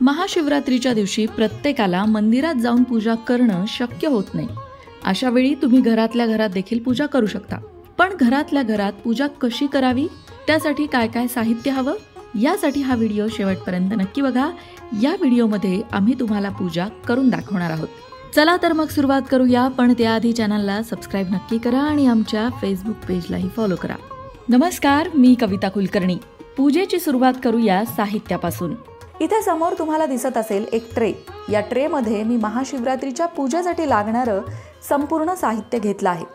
महाशिवरात्रीच्या दिवशी प्रत्येकाला मंदिरात जाऊन पूजा करणं शक्य होत नाही. अशा वेळी तुम्ही घरातल्या घरात देखील पूजा करू शकता. पण घरातल्या घरात पूजा कशी करावी, त्यासाठी काय काय साहित्य हवं, यासाठी हा व्हिडिओ शेवटपर्यंत नक्की बघा. या व्हिडिओमध्ये आम्ही तुम्हाला पूजा करून दाखवणार आहोत. चला तर मग सुरुवात करूया. पण त्याआधी चॅनलला सबस्क्राईब नक्की करा आणि आमच्या फेसबुक पेजलाही फॉलो करा. नमस्कार, मी कविता कुलकर्णी. पूजेची सुरुवात करूया साहित्यापासून. इथे समोर तुम्हाला दिसत असेल एक ट्रे. या ट्रेमध्ये मी महाशिवरात्रीच्या पूजेसाठी लागणारं संपूर्ण साहित्य घेतलं आहे.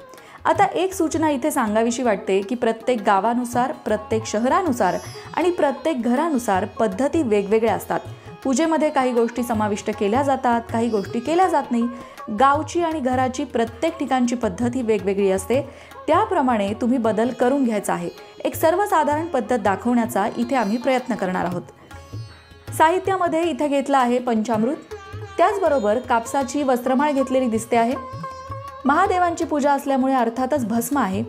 आता एक सूचना इथे सांगावीशी वाटते की प्रत्येक गावानुसार, प्रत्येक शहरानुसार आणि प्रत्येक घरानुसार पद्धती वेगवेगळ्या असतात. पूजेमध्ये काही गोष्टी समाविष्ट केल्या जातात, काही गोष्टी केल्या जात नाही. गावची आणि घराची प्रत्येक ठिकाणची पद्धत ही वेगवेगळी असते. त्याप्रमाणे तुम्ही बदल करून घ्यायचा आहे. एक सर्वसाधारण पद्धत दाखवण्याचा इथे आम्ही प्रयत्न करणार आहोत. साहित्यामध्ये इथे घेतलं आहे पंचामृत, त्याचबरोबर कापसाची वस्त्रमाळ घेतलेली दिसते आहे. महादेवांची पूजा असल्यामुळे अर्थातच भस्म आहे.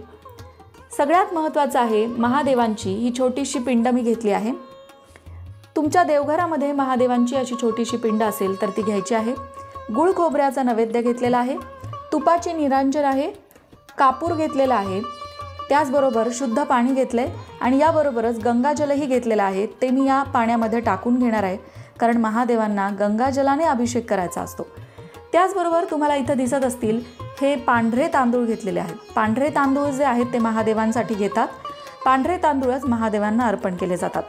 सगळ्यात महत्त्वाचं आहे महादेवांची ही छोटीशी पिंड मी घेतली आहे. तुमच्या देवघरामध्ये महादेवांची अशी छोटीशी पिंड असेल तर ती घ्यायची आहे. गुळ खोबऱ्याचा नैवेद्य घेतलेला आहे. तुपाचे निरांजन आहे. कापूर घेतलेला आहे. त्याचबरोबर शुद्ध पाणी घेतलंय आणि याबरोबरच गंगाजलही घेतलेलं आहे. ते मी या पाण्यामध्ये टाकून घेणार आहे, कारण महादेवांना गंगाजलाने अभिषेक करायचा असतो. त्याचबरोबर तुम्हाला इथं दिसत असतील हे पांढरे तांदूळ घेतलेले आहेत. पांढरे तांदूळ जे आहेत ते महादेवांसाठी घेतात. पांढरे तांदूळच महादेवांना अर्पण केले जातात.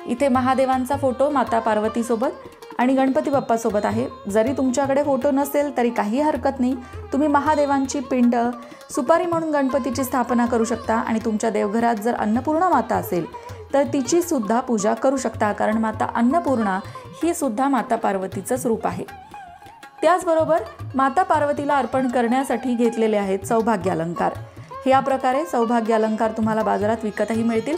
इथे महादेवांचा फोटो माता पार्वतीसोबत आणि गणपती बाप्पासोबत आहे. जरी तुमच्याकडे फोटो नसेल तरी काही हरकत नाही. तुम्ही महादेवांची पिंड सुपारी म्हणून गणपतीची स्थापना करू शकता आणि तुमच्या देवघरात जर अन्नपूर्णा माता असेल तर तिची सुद्धा पूजा करू शकता, कारण माता अन्नपूर्णा ही सुद्धा माता पार्वतीचंच रूप आहे. त्याचबरोबर माता पार्वतीला अर्पण करण्यासाठी घेतलेले आहेत सौभाग्य अलंकार. या प्रकारे सौभाग्य अलंकार तुम्हाला बाजारात विकतही मिळतील.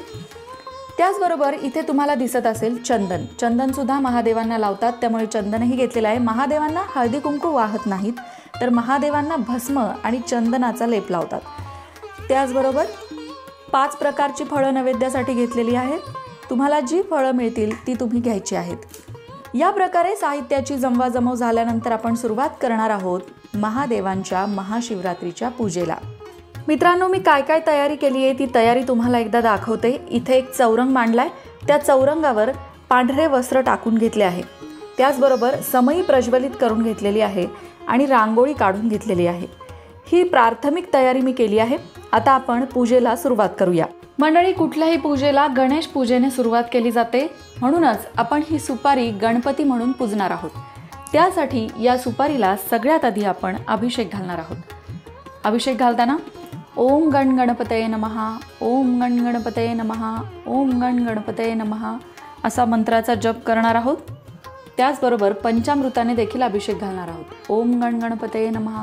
त्याचबरोबर इथे तुम्हाला दिसत असेल चंदन. चंदनसुद्धा महादेवांना लावतात, त्यामुळे चंदनही घेतलेलं आहे. महादेवांना हळदी कुंकू वाहत नाहीत, तर महादेवांना भस्म आणि चंदनाचा लेप लावतात. त्याचबरोबर 5 प्रकारची फळं नैवेद्यासाठी घेतलेली आहेत. तुम्हाला जी फळं मिळतील ती तुम्ही घ्यायची आहेत. या प्रकारे साहित्याची जमवाजमव झाल्यानंतर आपण सुरुवात करणार आहोत महादेवांच्या महाशिवरात्रीच्या पूजेला. मित्रांनो, मी काय काय तयारी केली आहे ती तयारी तुम्हाला एकदा दाखवते. इथे एक चौरंग मांडलाय. त्या चौरंगावर पांढरे वस्त्र टाकून घेतले आहे. त्याचबरोबर समई प्रज्वलित करून घेतलेली आहे आणि रांगोळी काढून घेतलेली आहे. ही प्राथमिक तयारी मी केली आहे. आता आपण पूजेला सुरुवात करूया. मंडळी, कुठल्याही पूजेला गणेश पूजेने सुरुवात केली जाते, म्हणूनच आपण ही सुपारी गणपती म्हणून पूजणार आहोत. त्यासाठी या सुपारीला सगळ्यात आधी आपण अभिषेक घालणार आहोत. अभिषेक घालताना ओम गण गणपतये नमः, ओम गण गणपतये नमः, ओम गण गणपतये नमः असा मंत्राचा जप करणार आहोत. त्याचबरोबर पंचामृताने देखील अभिषेक घालणार आहोत. ओम गण गणपतये नमः,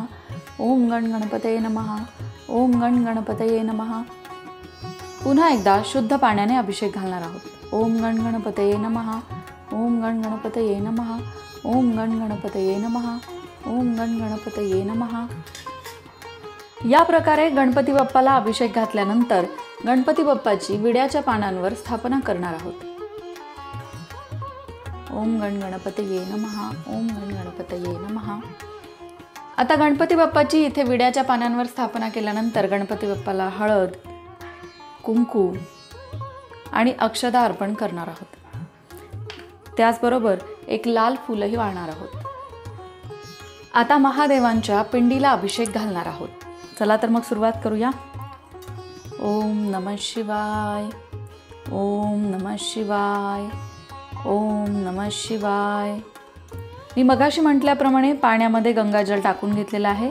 ओम गण गणपतये नमः, ओम गण गणपतये नमः. पुन्हा एकदा शुद्ध पाण्याने अभिषेक घालणार आहोत. ओम गण गणपतये नमः, ओम गण गणपतये नमः, ओम गण गणपतये नमः, ओम गण गणपतये नमः. या प्रकारे गणपती बाप्पाला अभिषेक घातल्यानंतर गणपती बाप्पाची विड्याच्या पानांवर स्थापना करणार आहोत. ओम गण गणपतये नमः, ओम गण गणपतये नमः. आता गणपती बाप्पाची इथे विड्याच्या पानांवर स्थापना केल्यानंतर गणपती बाप्पाला हळद, कुंकू आणि अक्षदा अर्पण करणार आहोत. त्याचबरोबर एक लाल फुलही वाळणार आहोत. आता महादेवांच्या पिंडीला अभिषेक घालणार आहोत. चला तर मग सुरुवात करूया. ओम नमः शिवाय, ओम नमः शिवाय, ओम नमः शिवाय. मी मगाशी म्हटल्याप्रमाणे पाण्यामध्ये गंगाजल टाकून घेतलेलं आहे.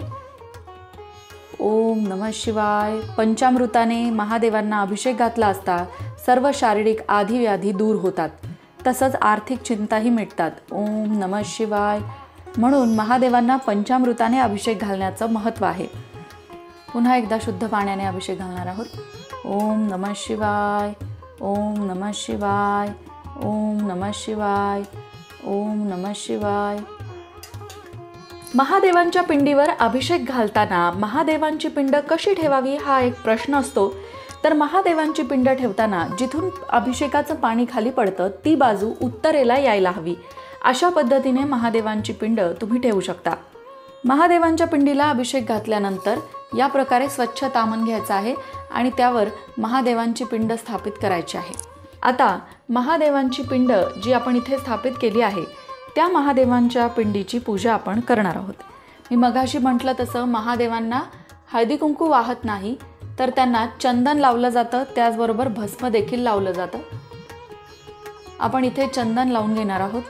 ओम नमः शिवाय. पंचामृताने महादेवांना अभिषेक घातला असता सर्व शारीरिक आधिव्याधी दूर होतात, तसंच आर्थिक चिंताही मिटतात. ओम नमः शिवाय. म्हणून महादेवांना पंचामृताने अभिषेक घालण्याचं महत्त्व आहे. पुन्हा एकदा शुद्ध पाण्याने अभिषेक घालणार आहोत. ओम नमः शिवाय, ओम नमः शिवाय, ओम नमः शिवाय, ओम नमः शिवाय. महादेवांच्या पिंडीवर अभिषेक घालताना महादेवांची पिंड कशी ठेवावी हा एक प्रश्न असतो. तर महादेवांची पिंड ठेवताना जिथून अभिषेकाचं पाणी खाली पडतं ती बाजू उत्तरेला यायला हवी अशा पद्धतीने महादेवांची पिंड तुम्ही ठेवू शकता। महादेवांच्या पिंडीला अभिषेक घातल्यानंतर या प्रकारे स्वच्छ तामण घ्यायचं आहे आणि त्यावर महादेवांची पिंड स्थापित करायची आहे। आता महादेवांची पिंड जी आपण इथे स्थापित केली आहे त्या महादेवांच्या पिंडीची पूजा आपण करणार आहोत। मी मगाशी म्हटलं तसं महादेवांना हळदी कुंकू वाहत नाही, तर त्यांना चंदन लावलं जातं, त्याचबरोबर भस्म देखील लावलं जातं। आपण इथे चंदन लावून घेणार आहोत।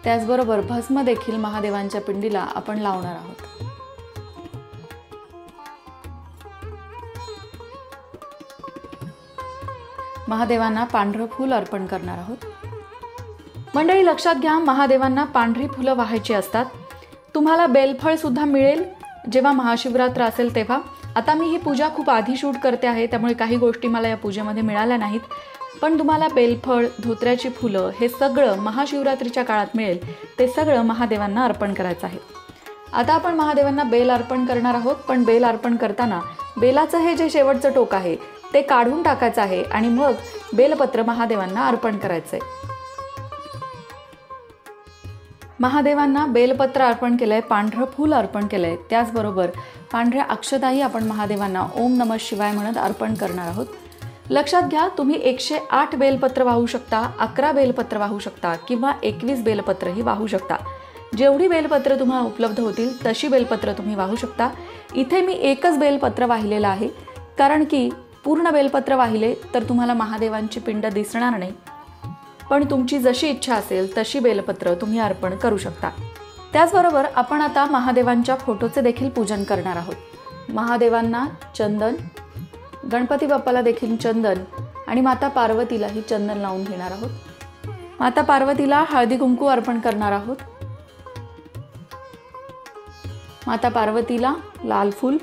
त्याचबरोबर भस्म देखील महादेवांच्या पिंडीला आपण लावणार आहोत। महादेवांना पांढरं फूल अर्पण करणार आहोत। मंडळी लक्षात घ्या, महादेवांना पांढरी फुलं वाहायची असतात। तुम्हाला बेलफळ सुद्धा मिळेल जेव्हा महाशिवरात्र असेल तेव्हा। आता मी ही पूजा खूप आधी शूट करते आहे, त्यामुळे काही गोष्टी मला या पूजेमध्ये मिळाल्या नाहीत, पण तुम्हाला बेलफळ, धोत्र्याची फुलं हे सगळं महाशिवरात्रीच्या काळात मिळेल, ते सगळं महादेवांना अर्पण करायचं आहे। आता आपण महादेवांना बेल अर्पण करणार आहोत, पण बेल अर्पण करताना बेलाचं हे जे शेवटचं टोक आहे ते काढून टाकायचं आहे आणि मग बेलपत्र महादेवांना अर्पण करायचंय। महादेवांना बेलपत्र अर्पण केलंय, पांढरं फूल अर्पण केलंय, त्याचबरोबर पांढऱ्या अक्षताही आपण महादेवांना ओम नमः शिवाय म्हणत अर्पण करणार आहोत। लक्षात घ्या, तुम्ही 108 बेलपत्र वाहू शकता, 11 बेलपत्र वाहू शकता किंवा 21 बेलपत्रही वाहू शकता। जेवढी बेलपत्र तुम्हाला उपलब्ध होतील तशी बेलपत्र तुम्ही वाहू शकता। इथे मी एकच बेलपत्र वाहिलेलं आहे, कारण की पूर्ण बेलपत्र वाहिले तर तुम्हाला महादेवांची पिंड दिसणार नाही, पण तुमची जशी इच्छा असेल तशी बेलपत्र तुम्ही अर्पण करू शकता। त्याचबरोबर आपण आता महादेवांच्या फोटोचे देखील पूजन करणार आहोत। महादेवांना चंदन, गणपती बाप्पाला देखील चंदन आणि माता पार्वतीलाही चंदन लावून घेणार आहोत। माता पार्वतीला हळदी कुंकू अर्पण करणार आहोत। माता पार्वतीला लाल फूल,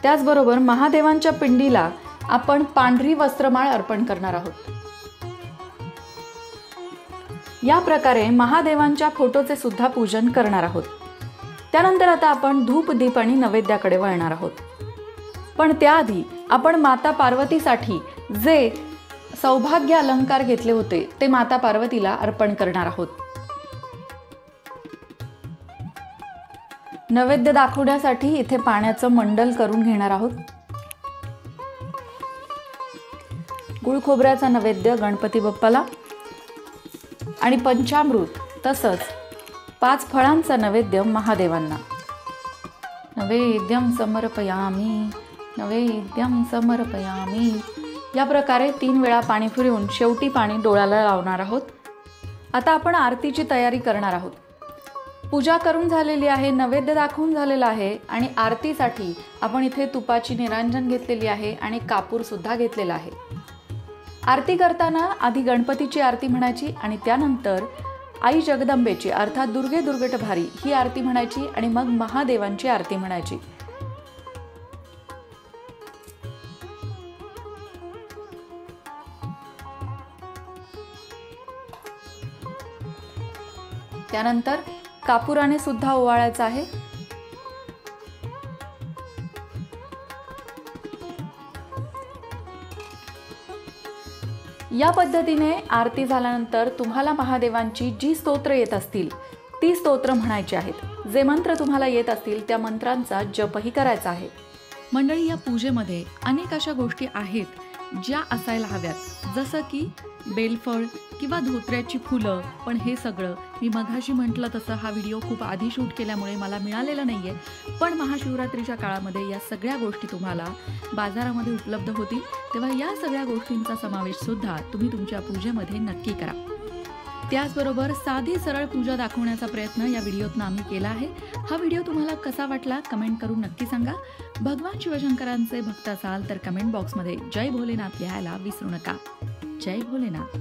त्याचबरोबर महादेवांच्या पिंडीला आपण पांढरी वस्त्रमाळ अर्पण करणार आहोत। या प्रकारे महादेवांच्या फोटोचे सुद्धा पूजन करणार आहोत। त्यानंतर आता आपण धूप, दीप आणि नैवेद्याकडे वळणार आहोत, पण त्याआधी आपण माता पार्वतीसाठी जे सौभाग्य अलंकार घेतले होते ते माता पार्वतीला अर्पण करणार आहोत। नैवेद्य दाखवण्यासाठी इथे पाण्याचं मंडल करून घेणार आहोत। गुळ खोबऱ्याचा नैवेद्य गणपती बाप्पाला आणि पंचामृत तसंच 5 फळांचा नैवेद्य महादेवांना। नैवेद्यम समर्पयामी, नैवेद्यम समर्पयामी। या प्रकारे 3 वेळा पाणी फिरवून शेवटी पाणी डोळ्याला लावणार आहोत। आता आपण आरतीची तयारी करणार आहोत। पूजा करून झालेली आहे, नैवेद्य दाखवून झालेला आहे आणि आरतीसाठी आपण इथे तुपाची निरांजन घेतलेली आहे आणि कापूर सुद्धा घेतलेला आहे। आरती करताना आधी गणपतीची आरती म्हणायची आणि त्यानंतर आई जगदंबेची अर्थात दुर्गे दुर्गट भारी ही आरती म्हणायची आणि मग महादेवांची आरती म्हणायची। त्यानंतर कापुराने सुद्धा ओवाळायचं आहे। या पद्धतीने आरती झाल्यानंतर तुम्हाला महादेवांची जी स्तोत्र येत असतील ती स्तोत्र म्हणायची आहेत। जे मंत्र तुम्हाला येत असतील त्या मंत्रांचा जपही करायचा आहे। मंडळी, या पूजेमध्ये अनेक अशा गोष्टी आहेत ज्या असायला हव्यात, जसं की बेलफळ किंवा धोत्र्याची फुलं, पण हे सगळं मी मघाशी म्हटलं तसं हा व्हिडिओ खूप आधी शूट केल्यामुळे मला मिळालेलं नाही आहे, पण महाशिवरात्रीच्या काळामध्ये या सगळ्या गोष्टी तुम्हाला बाजारामध्ये उपलब्ध होतील, तेव्हा या सगळ्या गोष्टींचा समावेशसुद्धा तुम्ही तुमच्या पूजेमध्ये नक्की करा। त्याचबरोबर साधी सरळ पूजा दाखवण्याचा प्रयत्न या व्हिडिओतनं आम्ही केला आहे। हा व्हिडिओ तुम्हाला कसा वाटला कमेंट करून नक्की सांगा। भगवान शिवशंकरांचे भक्त असाल तर कमेंट बॉक्समध्ये जय भोलेनाथ लिहायला विसरू नका। जय भोलेनाथ।